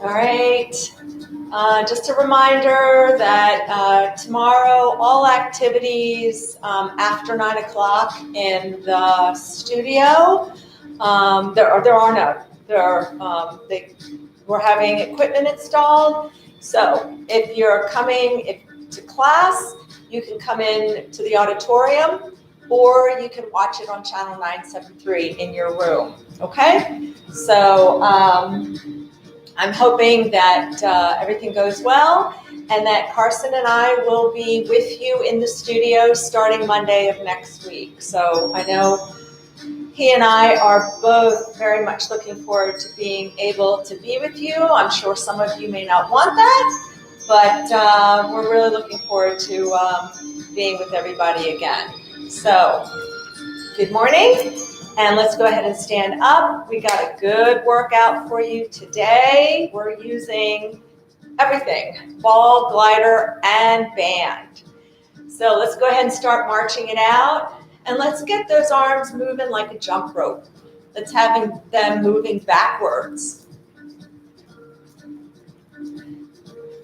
All right. Just a reminder that tomorrow, all activities after 9 o'clock in the studio. We're having equipment installed. So if you're coming to class, you can come in to the auditorium, or you can watch it on channel 973 in your room. Okay? So I'm hoping that everything goes well, and that Carson and I will be with you in the studio starting Monday of next week. So I know he and I are both very much looking forward to being able to be with you. I'm sure some of you may not want that, but we're really looking forward to being with everybody again. So, good morning. And let's go ahead and stand up. We got a good workout for you today. We're using everything, ball, glider, and band. So let's go ahead and start marching it out. And let's get those arms moving like a jump rope. Let's have them moving backwards.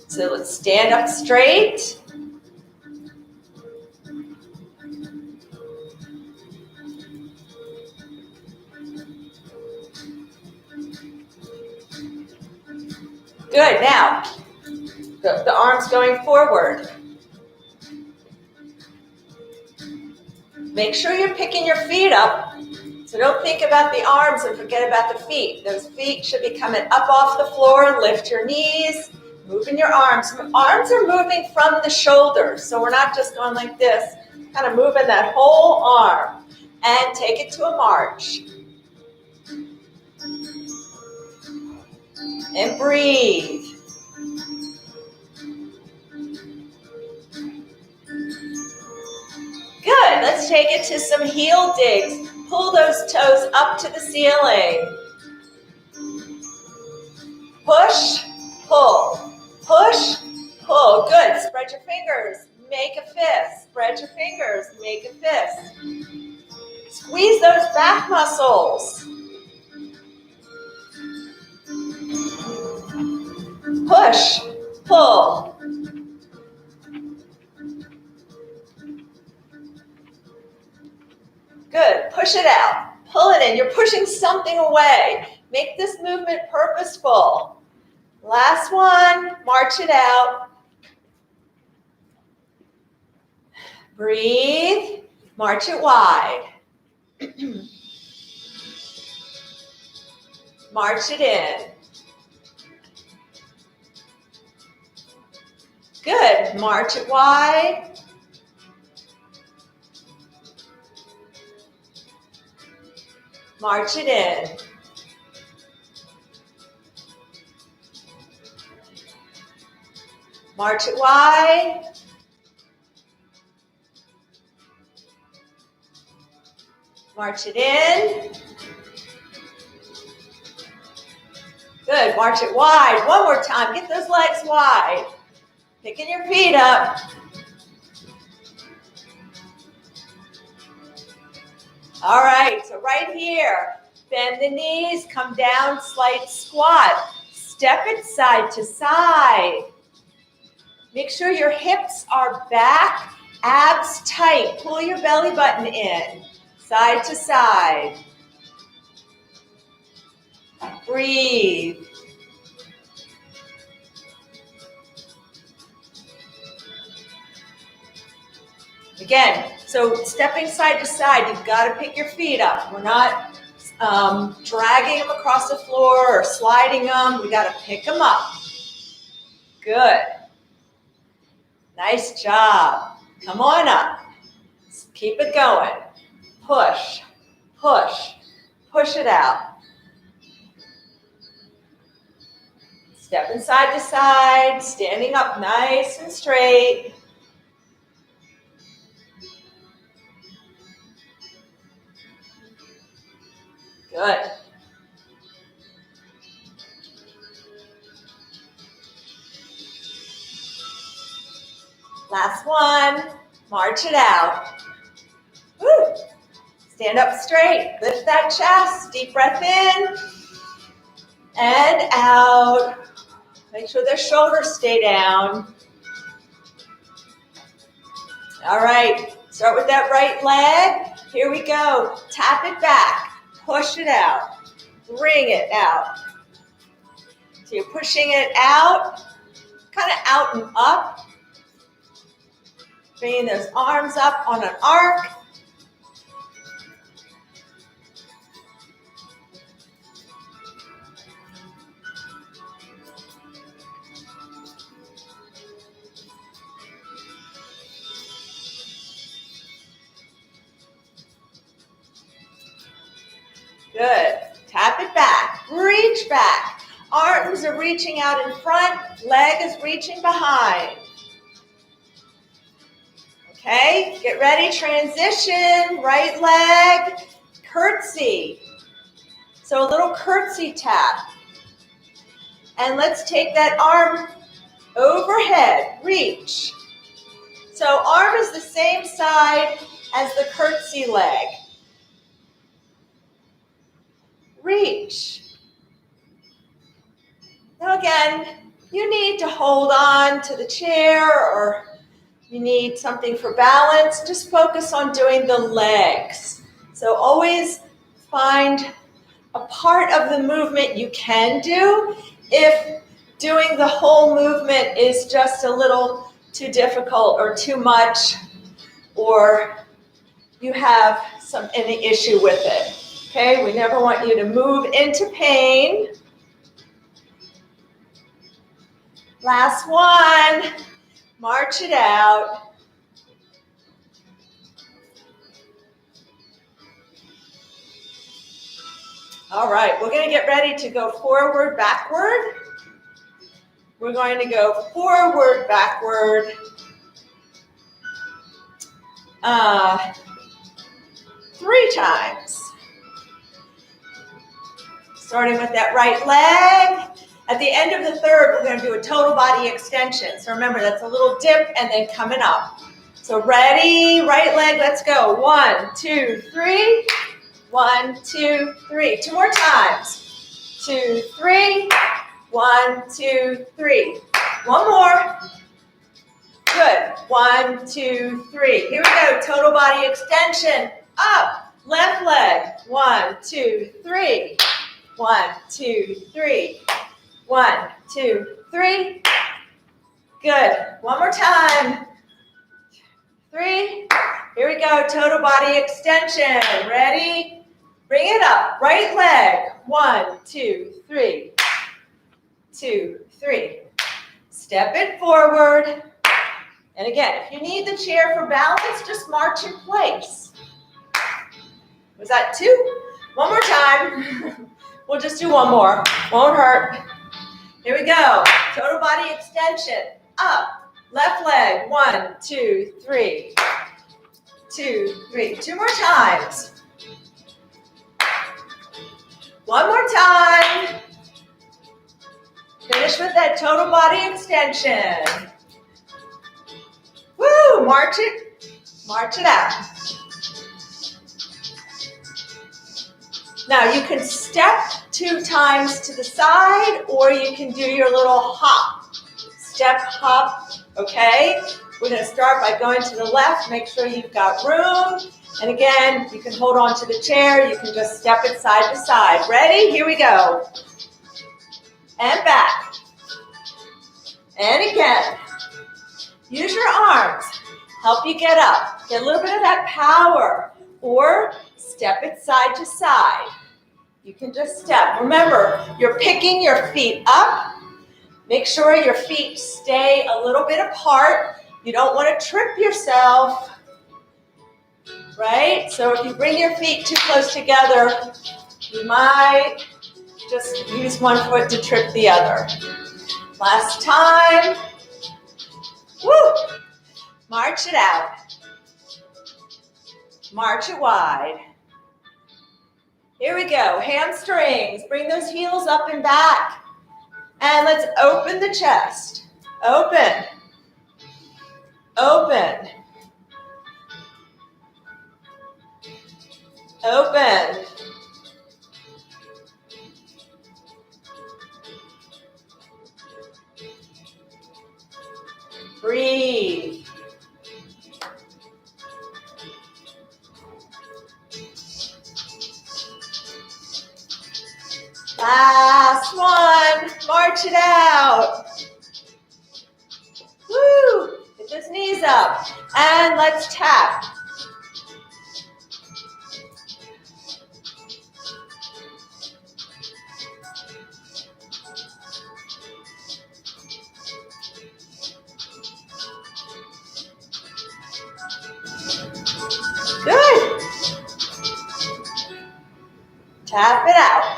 So let's stand up straight. Good, now, the arms going forward. Make sure you're picking your feet up. So don't think about the arms and forget about the feet. Those feet should be coming up off the floor. Lift your knees, moving your arms. Arms are moving from the shoulders, so we're not just going like this, kind of moving that whole arm. And take it to a march. And breathe. Good. Let's take it to some heel digs. Pull those toes up to the ceiling. Push, pull. Push, pull. Good. Spread your fingers. Make a fist. Spread your fingers. Make a fist. Squeeze those back muscles. Push, pull. Good. Push it out. Pull it in. You're pushing something away. Make this movement purposeful. Last one. March it out. Breathe. March it wide. March it in. Good. March it wide. March it in. March it wide. March it in. Good. March it wide. One more time. Get those legs wide. Picking your feet up. All right. So right here, bend the knees, come down, slight squat. Step it side to side. Make sure your hips are back, abs tight. Pull your belly button in, side to side. Breathe. Again, so stepping side to side, you've got to pick your feet up. We're not dragging them across the floor or sliding them. We got to pick them up. Good. Nice job. Come on up. Keep it going. Push, push, push it out. Stepping side to side, standing up nice and straight. Good. Last one. March it out. Woo. Stand up straight. Lift that chest. Deep breath in and out. Make sure their shoulders stay down. All right. Start with that right leg. Here we go. Tap it back. Push it out. Bring it out. So you're pushing it out, kind of out and up. Bringing those arms up on an arc. Good. Tap it back. Reach back. Arms are reaching out in front. Leg is reaching behind. Okay, get ready, transition, right leg, curtsy. So a little curtsy tap. And let's take that arm overhead, reach. So arm is the same side as the curtsy leg. Reach. Now again, you need to hold on to the chair or you need something for balance. Just focus on doing the legs. So always find a part of the movement you can do. If doing the whole movement is just a little too difficult or too much, or you have any issue with it. Okay, we never want you to move into pain. Last one. March it out. All right, we're going to get ready to go forward, backward. We're going to go forward, backward. 3 times. Starting with that right leg. At the end of the third, we're going to do a total body extension. So remember, that's a little dip and then coming up. So ready, right leg, let's go. 1, 2, 3. 1, 2, 3. 2 more times. 2, 3. 1, 2, 3. One more. Good. 1, 2, 3. Here we go. Total body extension. Up. Left leg. 1, 2, 3. 1, 2, 3. 1, 2, 3. Good. One more time. 3. Here we go. Total body extension. Ready? Bring it up. Right leg. 1, 2, 3. 2, 3. Step it forward. And again, if you need the chair for balance, just march in place. Was that 2? One more time. We'll just do one more. Won't hurt. Here we go. Total body extension. Up. Left leg. 1, 2, 3. 2, 3. 2 more times. One more time. Finish with that total body extension. Woo! March it out. Now you can step 2 times to the side, or you can do your little hop. Step, hop, okay? We're gonna start by going to the left, make sure you've got room. And again, you can hold on to the chair, you can just step it side to side. Ready? Here we go. And back. And again. Use your arms. Help you get up. Get a little bit of that power. Or step it side to side. You can just step. Remember, you're picking your feet up. Make sure your feet stay a little bit apart. You don't want to trip yourself. Right? So if you bring your feet too close together, you might just use one foot to trip the other. Last time. Woo! March it out. March it wide. Here we go. Hamstrings. Bring those heels up and back. And let's open the chest. Open. Open. Open. Breathe. Last one. March it out. Woo! Get those knees up. And let's tap. Good. Tap it out.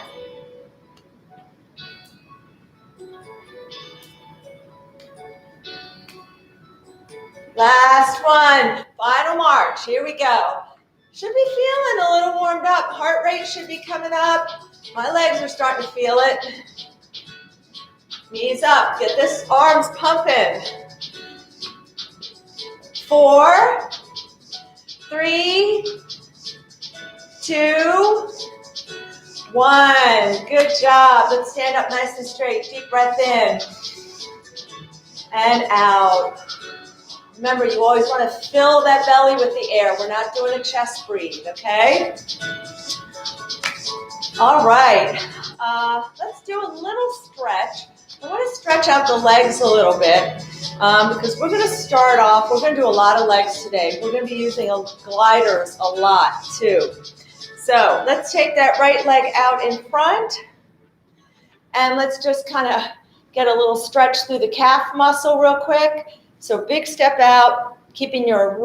Last one. Final march. Here we go. Should be feeling a little warmed up. Heart rate should be coming up. My legs are starting to feel it. Knees up. Get this arms pumping. 4, 3, 2, 1. Good job. Let's stand up nice and straight. Deep breath in and out. Remember, you always want to fill that belly with the air. We're not doing a chest breathe, okay? All right. Let's do a little stretch. I want to stretch out the legs a little bit because we're going to start off. We're going to do a lot of legs today. We're going to be using gliders a lot too. So let's take that right leg out in front and let's just kind of get a little stretch through the calf muscle real quick. So big step out, keeping your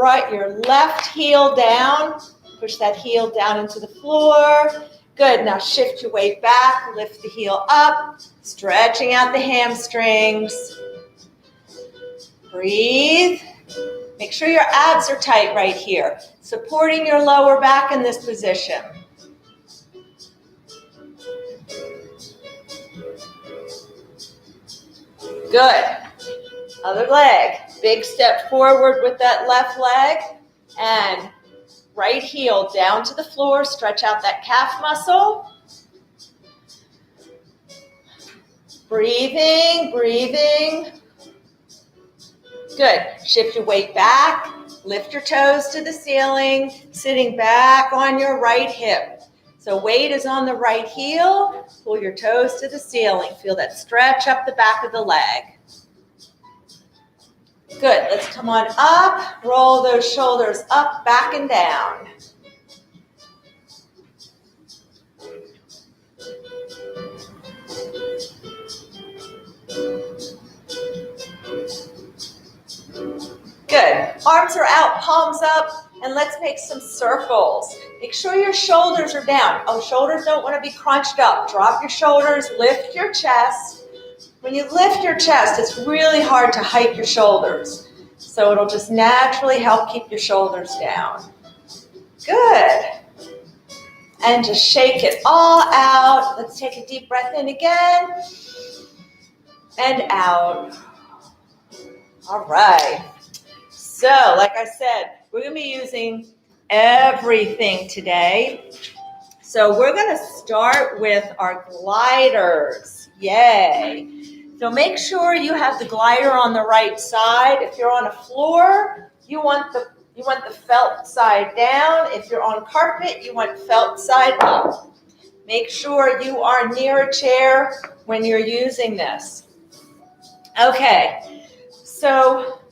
left heel down. Push that heel down into the floor. Good, now shift your weight back, lift the heel up, stretching out the hamstrings. Breathe. Make sure your abs are tight right here, supporting your lower back in this position. Good. Other leg. Big step forward with that left leg and right heel down to the floor. Stretch out that calf muscle. Breathing, breathing. Good. Shift your weight back. Lift your toes to the ceiling, sitting back on your right hip. So weight is on the right heel. Pull your toes to the ceiling. Feel that stretch up the back of the leg. Good. Let's come on up. Roll those shoulders up, back, and down. Good. Arms are out, palms up, and let's make some circles. Make sure your shoulders are down. Oh, shoulders don't want to be crunched up. Drop your shoulders, lift your chest. When you lift your chest, it's really hard to hike your shoulders. So it'll just naturally help keep your shoulders down. Good. And just shake it all out. Let's take a deep breath in again. And out. All right. So, like I said, we're going to be using everything today. So we're going to start with our gliders. Yay. So make sure you have the glider on the right side. If you're on a floor, you want the felt side down. If you're on carpet, you want felt side up. Make sure you are near a chair when you're using this. Okay, so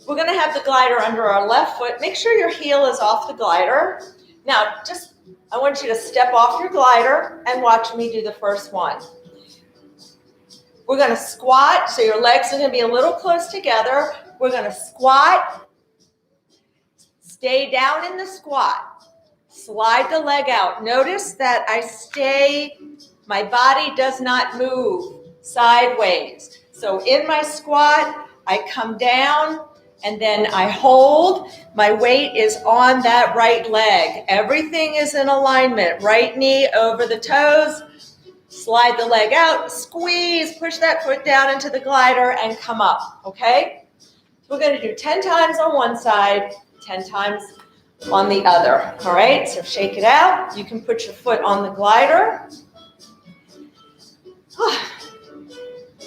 we're going to have the glider under our left foot. Make sure your heel is off the glider. Now, I want you to step off your glider and watch me do the first one. We're going to squat, so your legs are going to be a little close together. We're going to squat, stay down in the squat, slide the leg out. Notice that my body does not move sideways. So in my squat, I come down and then I hold. My weight is on that right leg. Everything is in alignment. Right knee over the toes. Slide the leg out, squeeze, push that foot down into the glider and come up, okay? So we're going to do 10 times on one side, 10 times on the other, all right? So shake it out. You can put your foot on the glider.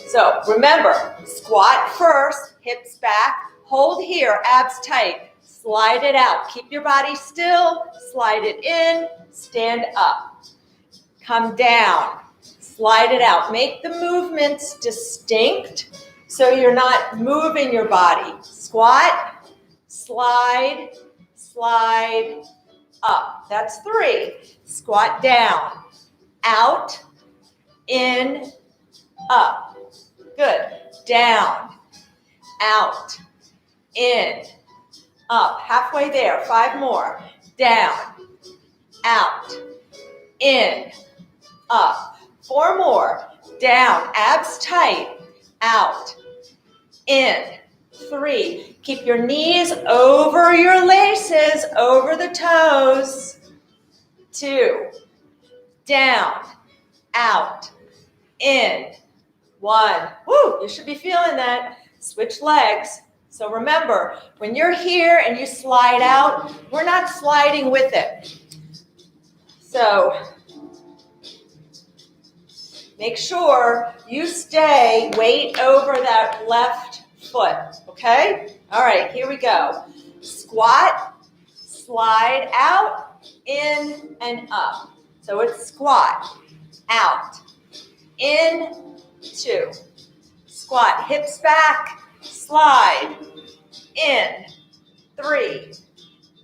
So remember, squat first, hips back, hold here, abs tight, slide it out. Keep your body still, slide it in, stand up. Come down. Slide it out. Make the movements distinct so you're not moving your body. Squat, slide, slide, up. That's 3. Squat down, out, in, up. Good. Down, out, in, up. Halfway there. 5 more. Down, out, in, up. 4 more. Down. Abs tight. Out. In. 3. Keep your knees over your laces, over the toes. 2. Down. Out. In. 1. Woo! You should be feeling that. Switch legs. So remember, when you're here and you slide out, we're not sliding with it. So make sure you stay weight over that left foot, okay? All right, here we go. Squat, slide out, in, and up. So it's squat, out, in, 2. Squat, hips back, slide, in, 3.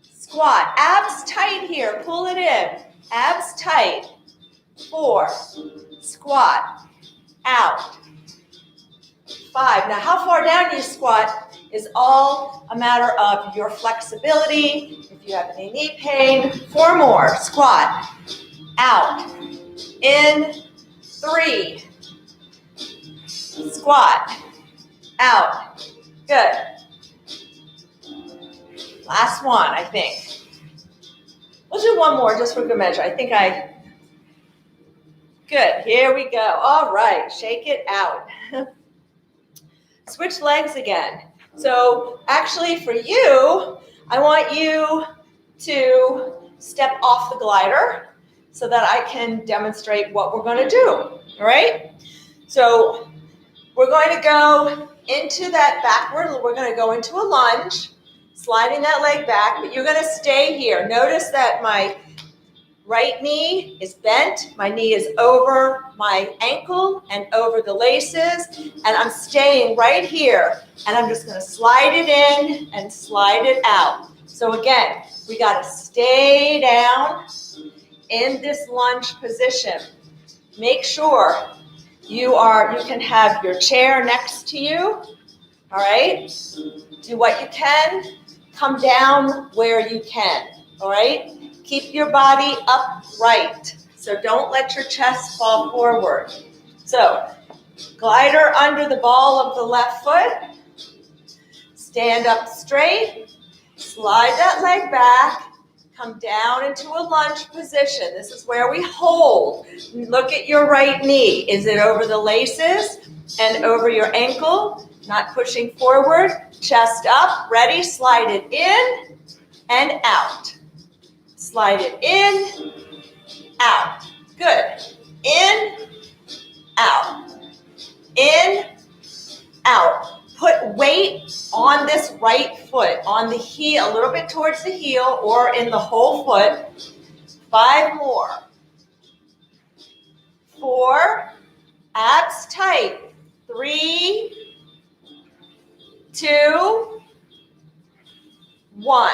Squat, abs tight here, pull it in. Abs tight, 4. Squat, out, 5. Now, how far down you squat is all a matter of your flexibility. If you have any knee pain, 4 more. Squat, out, in, 3, squat, out, good. Last one, I think. We'll do one more just for good measure. Good, here we go. All right, shake it out. Switch legs again. So actually for you, I want you to step off the glider so that I can demonstrate what we're going to do, all right? So we're going to go into that backward, we're going to go into a lunge, sliding that leg back, but you're going to stay here. Notice that my right knee is bent, my knee is over my ankle and over the laces, and I'm staying right here, and I'm just going to slide it in and slide it out. So again, we got to stay down in this lunge position. Make sure you can have your chair next to you, all right? Do what you can, come down where you can, all right? Keep your body upright, so don't let your chest fall forward. So, glider under the ball of the left foot, stand up straight, slide that leg back, come down into a lunge position. This is where we hold. Look at your right knee. Is it over the laces and over your ankle? Not pushing forward. Chest up. Ready? Slide it in and out. Slide it in, out. Good. In, out. In, out. Put weight on this right foot, on the heel, a little bit towards the heel or in the whole foot. 5 more. 4, abs tight. 3, 2, 1.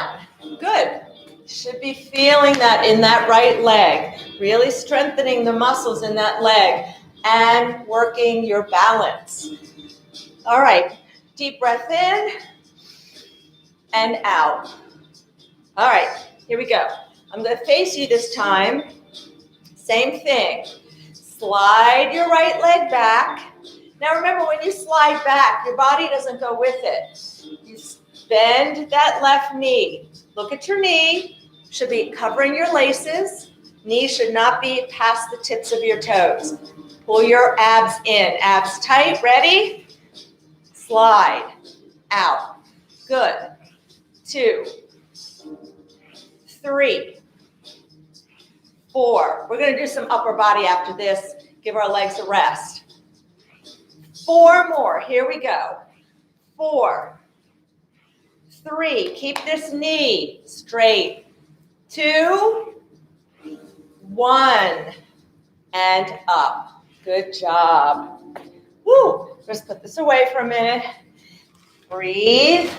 Good. Should be feeling that in that right leg. Really strengthening the muscles in that leg and working your balance. All right. Deep breath in and out. All right, here we go. I'm going to face you this time. Same thing. Slide your right leg back. Now remember, when you slide back, your body doesn't go with it. You bend that left knee. Look at your knee. Should be covering your laces. Knee should not be past the tips of your toes. Pull your abs in. Abs tight. Ready? Slide. Out. Good. 2, 3, 4. We're going to do some upper body after this. Give our legs a rest. 4 more. Here we go. 4, 3. Keep this knee straight. 2, 1. And up. Good job. Woo. Just put this away for a minute. Breathe.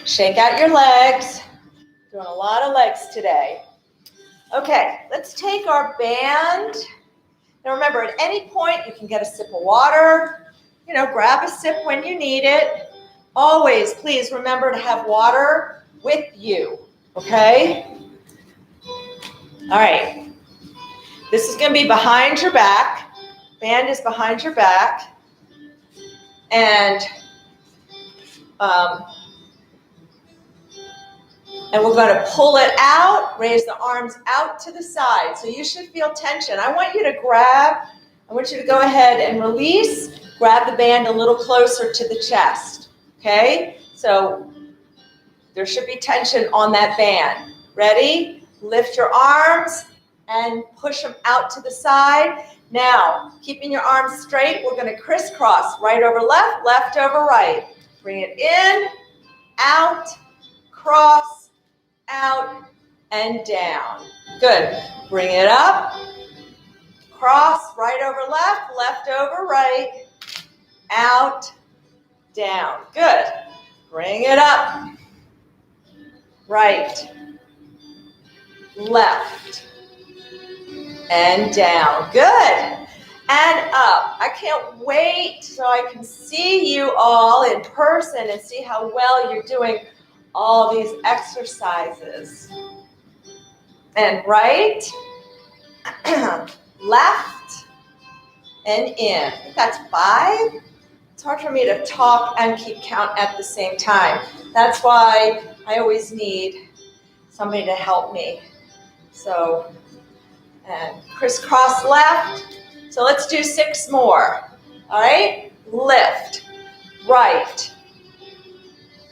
Shake out your legs. Doing a lot of legs today. Okay, let's take our band. Now remember, at any point you can get a sip of water. Grab a sip when you need it. Always, please remember to have water with you, okay? All right. This is going to be behind your back. Band is behind your back. And we're going to pull it out, raise the arms out to the side. So you should feel tension. I want you to go ahead and release. Grab the band a little closer to the chest. Okay? So there should be tension on that band. Ready? Lift your arms and push them out to the side. Now, keeping your arms straight, we're going to crisscross. Right over left, left over right. Bring it in, out, cross, out, and down. Good. Bring it up, cross, right over left, left over right, out, down. Good. Bring it up, right, left, and down. Good. And up. I can't wait so I can see you all in person and see how well you're doing all these exercises. And right Left and in. I think that's 5. It's hard for me to talk and keep count at the same time. That's why I always need somebody to help me. So, and crisscross left. So let's do 6 more. All right, lift, right,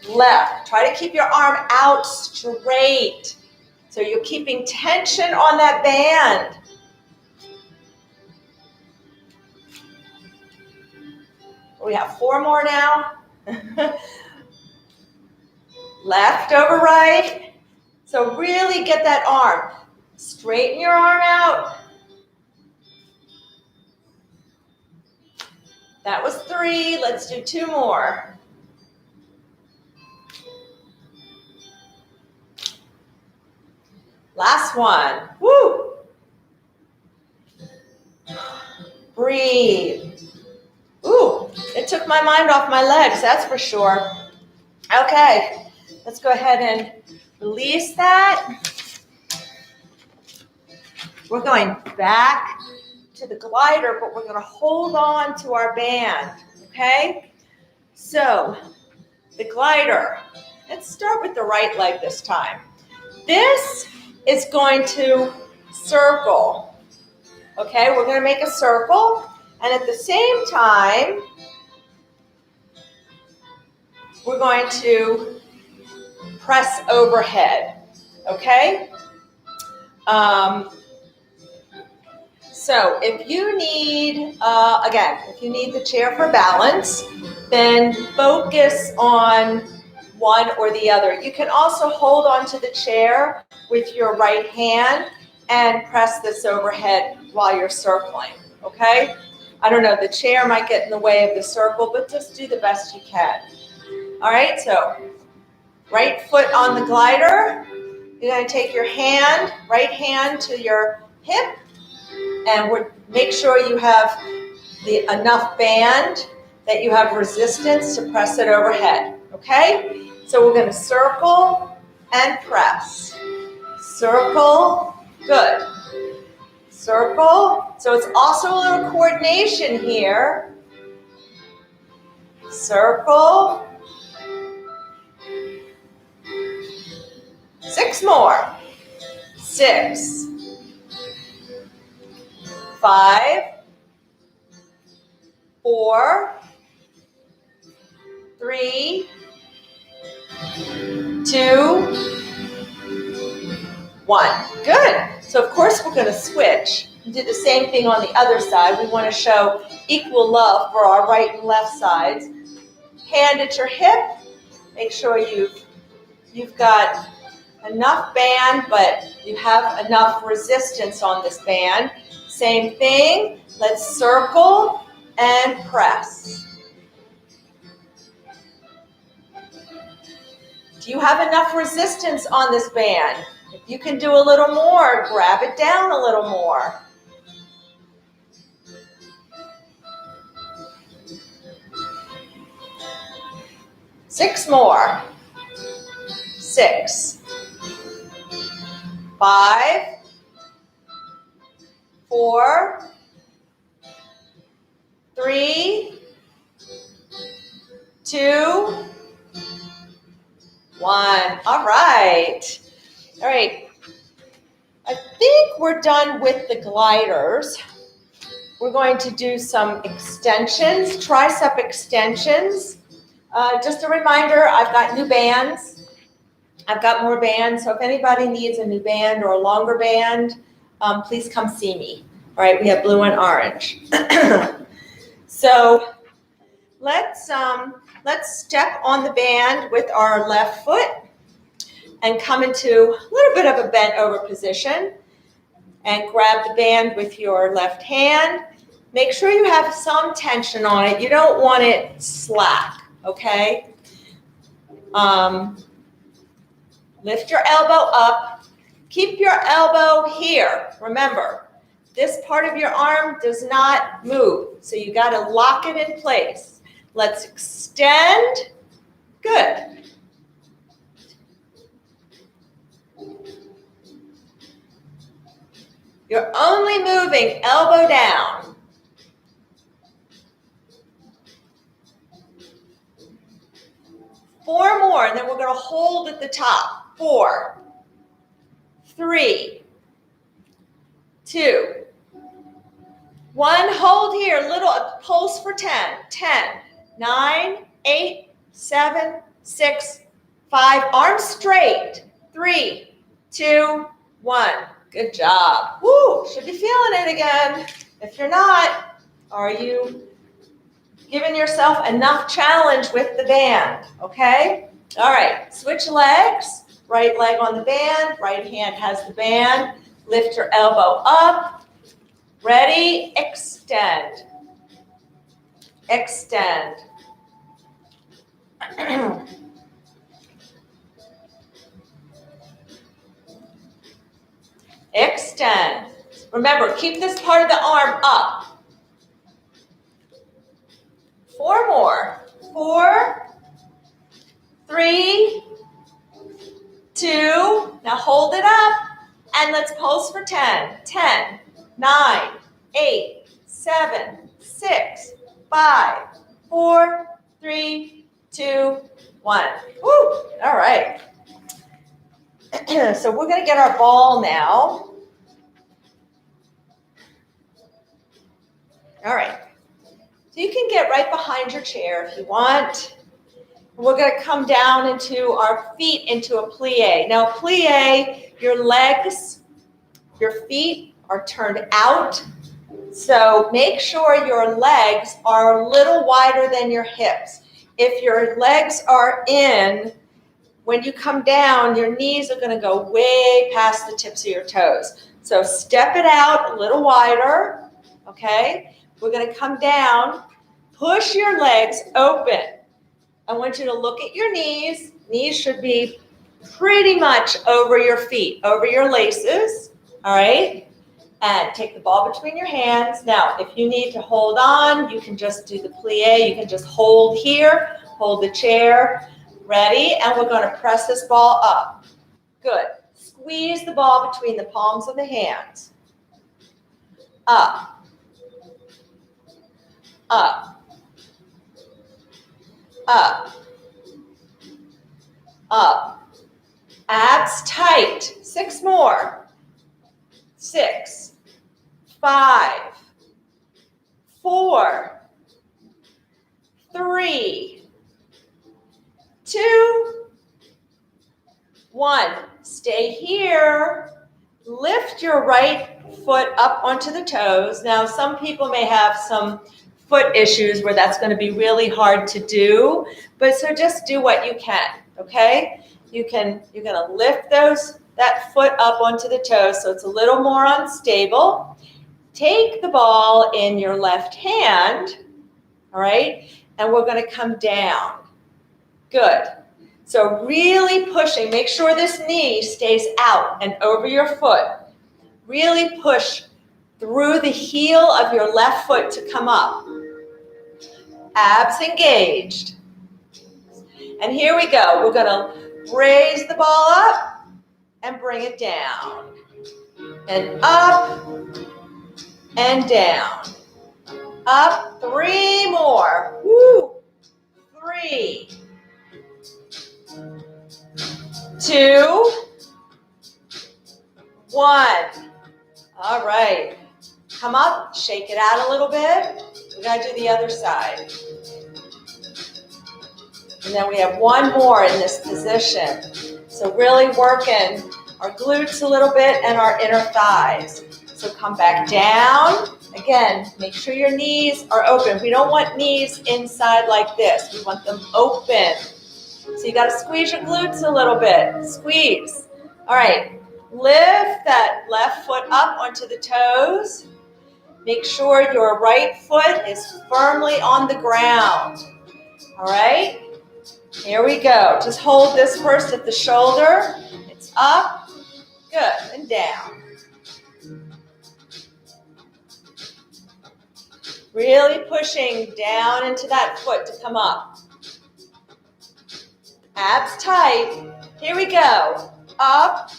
left. Try to keep your arm out straight. So you're keeping tension on that band. We have 4 more now. Left over right. So really get that arm. Straighten your arm out. That was 3. Let's do 2 more. Last one. Woo! Breathe. Ooh, it took my mind off my legs, that's for sure. Okay, let's go ahead and release that. We're going back to the glider, but we're going to hold on to our band, okay? So, the glider. Let's start with the right leg this time. This is going to circle, okay? We're going to make a circle, and at the same time, we're going to press overhead, okay? So if you need, again, if you need the chair for balance, then focus on one or the other. You can also hold onto the chair with your right hand and press this overhead while you're circling, okay? I don't know, the chair might get in the way of the circle, but just do the best you can. All right, so right foot on the glider. You're going to take your hand, right hand to your hip, and make sure you have enough band that you have resistance to press it overhead, okay? So we're going to circle and press. Circle, good. Circle, so it's also a little coordination here. Circle. 6 more. 6. 5. 4. 3. 2. 1. Good. So of course we're going to switch and do the same thing on the other side. We want to show equal love for our right and left sides. Hand at your hip. Make sure you've got enough band, but you have enough resistance on this band. Same thing. Let's circle and press. Do you have enough resistance on this band? If you can do a little more, grab it down a little more. Six more. 6. 5. 4. 3. 2. 1. All right. All right. I think we're done with the gliders. We're going to do some extensions, tricep extensions. Just a reminder, I've got new bands. I've got more bands, so if anybody needs a new band or a longer band, please come see me. All right, we have blue and orange. So let's step on the band with our left foot and come into a little bit of a bent over position and grab the band with your left hand. Make sure you have some tension on it. You don't want it slack, okay? Lift your elbow up. Keep your elbow here. Remember, this part of your arm does not move, so you got to lock it in place. Let's extend. Good. You're only moving elbow down. Four more, and then we're going to hold at the top. 4, 3, 2, 1. Hold here. Little pulse for 10. 10, 9, 8, 7, 6, 5. Arms straight. 3, 2, 1. Good job. Woo! Should be feeling it again. If you're not, are you giving yourself enough challenge with the band? Okay? All right. Switch legs. Right leg on the band. Right hand has the band. Lift your elbow up. Ready? Extend. Extend. Extend. Remember, keep this part of the arm up. 4 more. 4, 3, 2. Now hold it up. And let's pulse for 10. 10, 9, 8, 7, 6, 5, 4, 3, 2, 1. Woo! All right. So we're going to get our ball now. All right. So you can get right behind your chair if you want. We're going to come down into our feet into a plie. Now, plie, your legs, your feet are turned out. So make sure your legs are a little wider than your hips. If your legs are in, when you come down, your knees are going to go way past the tips of your toes. So step it out a little wider, okay? We're going to come down, push your legs open. I want you to look at your knees. Knees should be pretty much over your feet, over your laces, all right? And take the ball between your hands. Now, if you need to hold on, you can just do the plie. You can just hold here, hold the chair. Ready? And we're going to press this ball up. Good. Squeeze the ball between the palms of the hands. Up. Up. Up. Up. Abs tight. 6 more. 6, 5, 4, 3, 2, 1. Stay here. Lift your right foot up onto the toes. Now, some people may have some foot issues where that's going to be really hard to do, but so just do what you can, okay? You're going to lift that foot up onto the toes so it's a little more unstable. Take the ball in your left hand, all right? And we're going to come down. Good. So really pushing. Make sure this knee stays out and over your foot. Really push through the heel of your left foot to come up. Abs engaged. And here we go. We're going to raise the ball up and bring it down. And up and down. Up. 3 more. Woo. 3, 2, 1. All right. Come up, shake it out a little bit. We got to do the other side. And then we have 1 more in this position. So really working our glutes a little bit and our inner thighs. So come back down. Again, make sure your knees are open. We don't want knees inside like this. We want them open. So you got to squeeze your glutes a little bit. Squeeze. All right. Lift that left foot up onto the toes. Make sure your right foot is firmly on the ground. All right. Here we go. Just hold this first at the shoulder. It's up. Good. And down. Really pushing down into that foot to come up. Abs tight. Here we go. Up,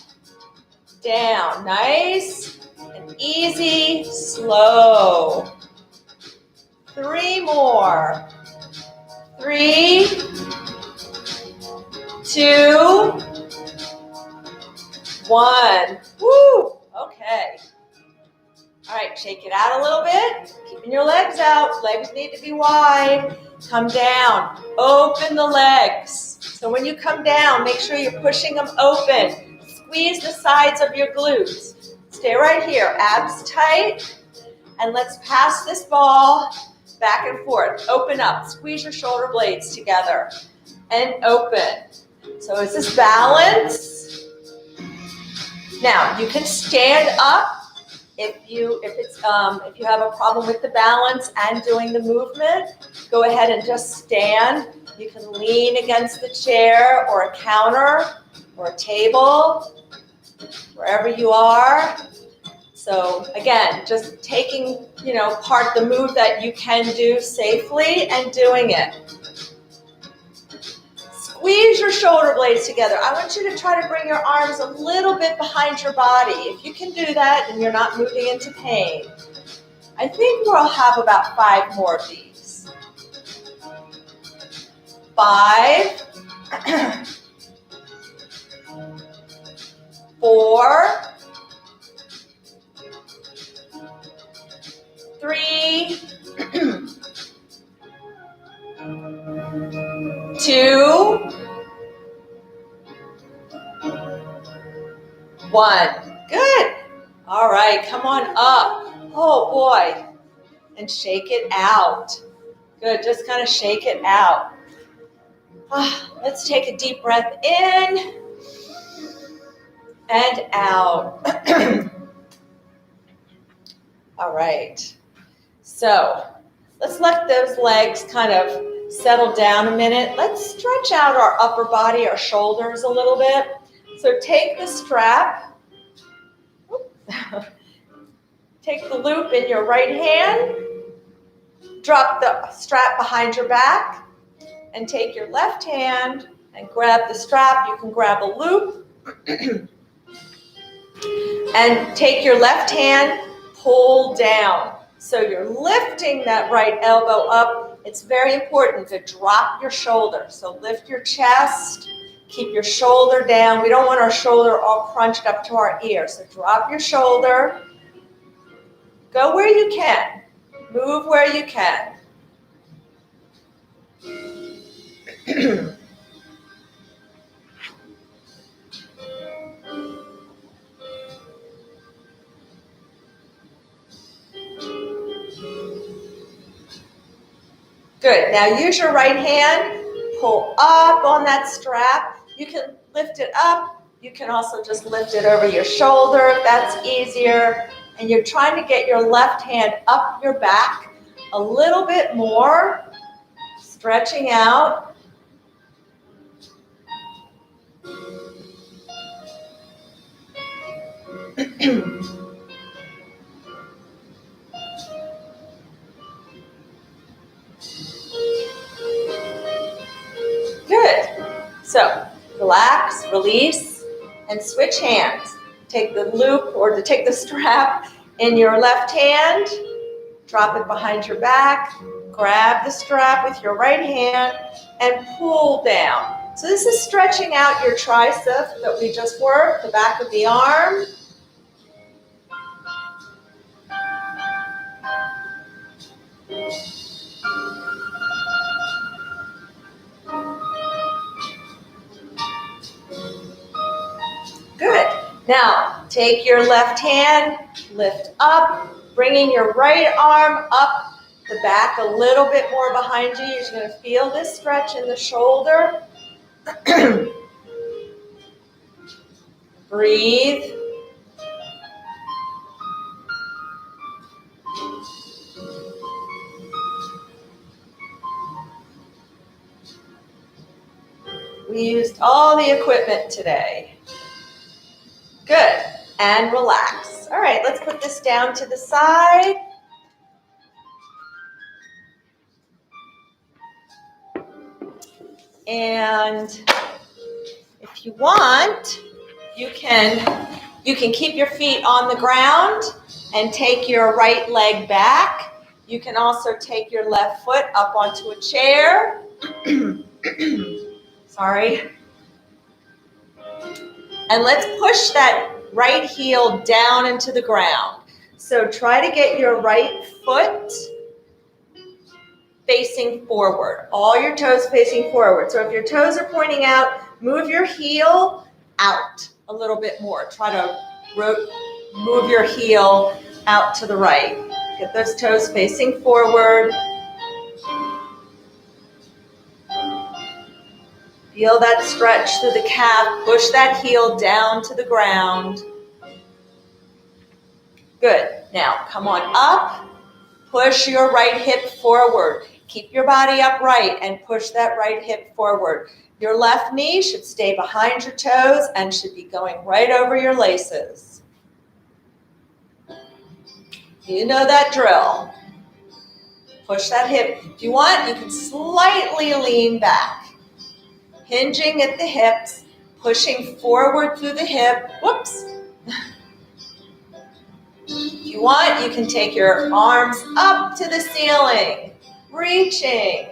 down. Nice. And easy, slow. 3 more. 3, 2, 1. Woo! Okay. All right, shake it out a little bit. Keeping your legs out. Legs need to be wide. Come down. Open the legs. So when you come down, make sure you're pushing them open. Squeeze the sides of your glutes. Stay right here. Abs tight. And let's pass this ball back and forth. Open up. Squeeze your shoulder blades together. And open. So is this balance? Now, you can stand up. If you have a problem with the balance and doing the movement, go ahead and just stand. You can lean against the chair or a counter or a table, wherever you are. So again, just taking, part of the move that you can do safely and doing it. Squeeze your shoulder blades together. I want you to try to bring your arms a little bit behind your body. If you can do that and you're not moving into pain. I think we'll have about 5 more of these. 5, 4, 3, 2, 1. Good. All right, come on up. Oh boy. And shake it out. Good, just kind of shake it out. Let's take a deep breath in and out. All right. So let's let those legs kind of settle down a minute. Let's stretch out our upper body, our shoulders a little bit. So take the strap. Take the loop in your right hand. Drop the strap behind your back. And take your left hand and grab the strap. You can grab a loop. And take your left hand, pull down. So you're lifting that right elbow up. It's very important to drop your shoulder. So lift your chest, keep your shoulder down. We don't want our shoulder all crunched up to our ear. So drop your shoulder. Go where you can. Move where you can. Good. Now use your right hand, pull up on that strap. You can lift it up. You can also just lift it over your shoulder if that's easier. And you're trying to get your left hand up your back a little bit more, stretching out. Good. So relax, release, and switch hands. Take the loop or take the strap in your left hand, drop it behind your back, grab the strap with your right hand, and pull down. So this is stretching out your tricep that we just worked, the back of the arm. Good. Now, take your left hand, lift up, bringing your right arm up the back a little bit more behind you. You're going to feel this stretch in the shoulder. Breathe. We used all the equipment today. Good. And relax. All right, let's put this down to the side. And if you want, you can You can keep your feet on the ground and take your right leg back. You can also take your left foot up onto a chair. Sorry. And let's push that right heel down into the ground. So try to get your right foot facing forward. All your toes facing forward. So if your toes are pointing out, move your heel out a little bit more. Try to move your heel out to the right. Get those toes facing forward. Feel that stretch through the calf. Push that heel down to the ground. Good. Now come on up. Push your right hip forward. Keep your body upright and push that right hip forward. Your left knee should stay behind your toes and should be going right over your laces. You know that drill. Push that hip. If you want, you can slightly lean back. Hinging at the hips, pushing forward through the hip. Whoops. If you want, you can take your arms up to the ceiling, reaching.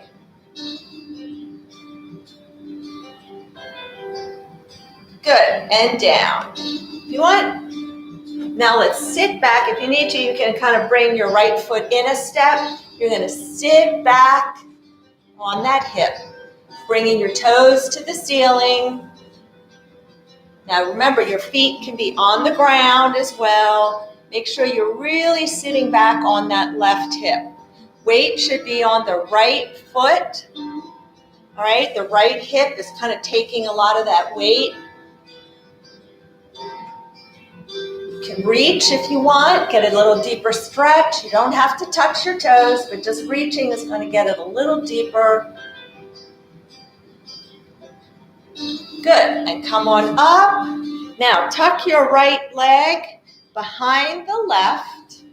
Good, and down. If you want, now let's sit back. If you need to, you can kind of bring your right foot in a step. You're going to sit back on that hip, bringing your toes to the ceiling. Now remember, your feet can be on the ground as well. Make sure you're really sitting back on that left hip. Weight should be on the right foot. All right, the right hip is kind of taking a lot of that weight. You can reach if you want, get a little deeper stretch. You don't have to touch your toes, but just reaching is going to get it a little deeper. Good, and come on up. Now tuck your right leg behind the left.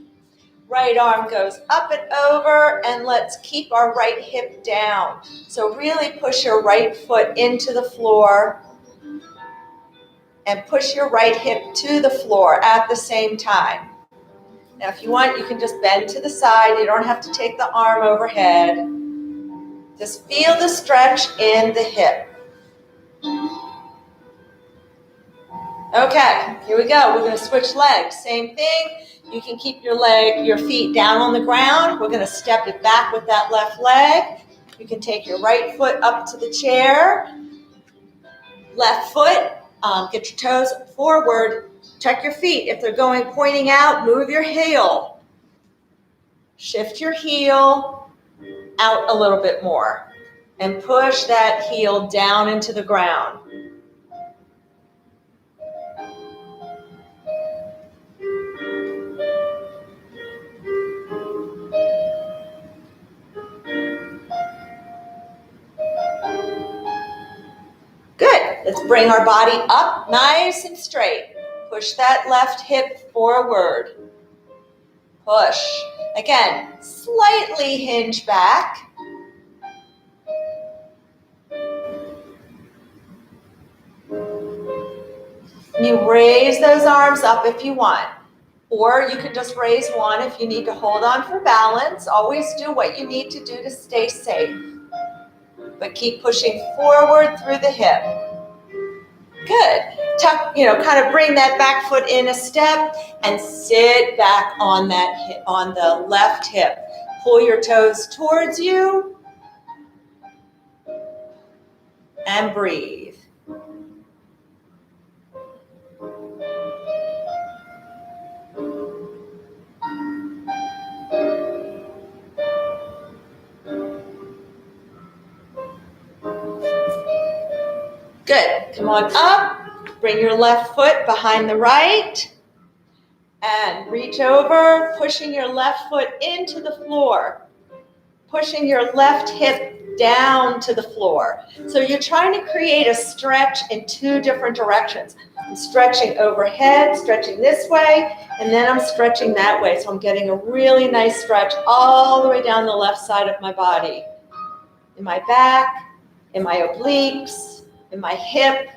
Right arm goes up and over, and let's keep our right hip down. So really push your right foot into the floor and push your right hip to the floor at the same time. Now if you want, you can just bend to the side. You don't have to take the arm overhead. Just feel the stretch in the hip. Okay, here we go. We're going to switch legs. Same thing. You can keep your feet down on the ground. We're going to step it back with that left leg. You can take your right foot up to the chair. Left foot, get your toes forward. Check your feet. If they're pointing out, move your heel. Shift your heel out a little bit more and push that heel down into the ground. Let's bring our body up nice and straight. Push that left hip forward. Push. Again, slightly hinge back. You raise those arms up if you want. Or you can just raise one if you need to hold on for balance. Always do what you need to do to stay safe. But keep pushing forward through the hip. Good. Tuck, kind of bring that back foot in a step and sit back on that hip, on the left hip. Pull your toes towards you and breathe. Good. Come on up. Bring your left foot behind the right. And reach over, pushing your left foot into the floor. Pushing your left hip down to the floor. So you're trying to create a stretch in two different directions. I'm stretching overhead, stretching this way, and then I'm stretching that way. So I'm getting a really nice stretch all the way down the left side of my body. In my back, in my obliques, in my hip.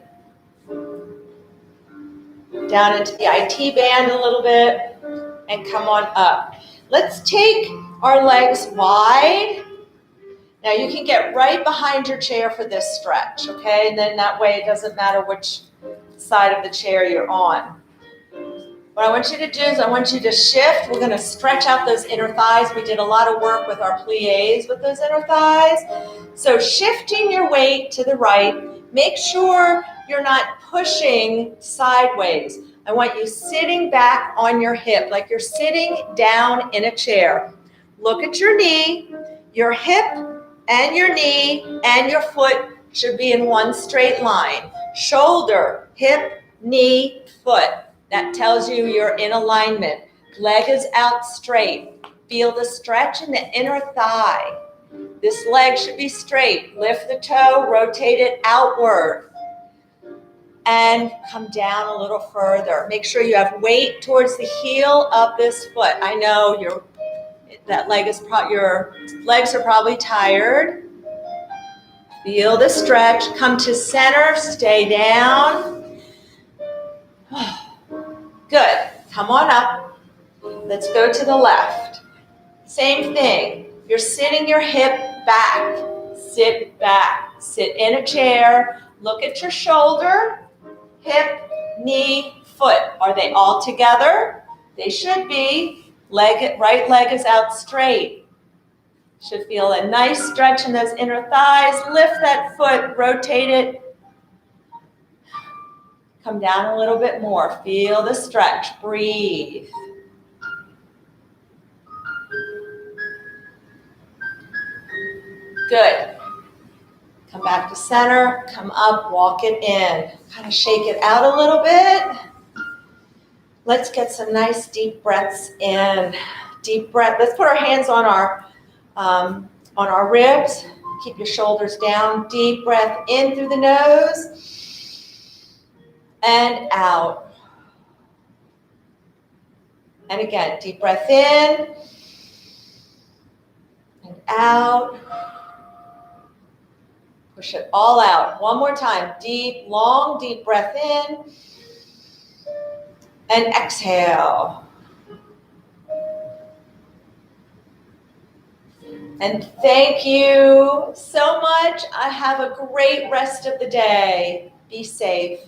down into the IT band a little bit, and come on up. Let's take our legs wide. Now you can get right behind your chair for this stretch, okay? And then that way it doesn't matter which side of the chair you're on. What I want you to do is I want you to shift. We're gonna stretch out those inner thighs. We did a lot of work with our plies with those inner thighs. So shifting your weight to the right, make sure you're not pushing sideways. I want you sitting back on your hip, like you're sitting down in a chair. Look at your knee, your hip and your knee and your foot should be in one straight line. Shoulder, hip, knee, foot. That tells you you're in alignment. Leg is out straight. Feel the stretch in the inner thigh. This leg should be straight. Lift the toe, rotate it outward. And come down a little further. Make sure you have weight towards the heel of this foot. I know your legs are probably tired. Feel the stretch. Come to center, stay down. Good. Come on up. Let's go to the left. Same thing. You're sitting your hip back. Sit back. Sit in a chair. Look at your shoulder, hip, knee, foot. Are they all together? They should be. Right leg is out straight. Should feel a nice stretch in those inner thighs. Lift that foot, rotate it. Come down a little bit more. Feel the stretch. Breathe. Good. Come back to center. Come up, walk it in. Kind of shake it out a little bit. Let's get some nice deep breaths in. Deep breath. Let's put our hands on our ribs. Keep your shoulders down. Deep breath in through the nose and out. And again, deep breath in and out. Push it all out. One more time. Deep, long, deep breath in. And exhale. And thank you so much. Have a great rest of the day. Be safe.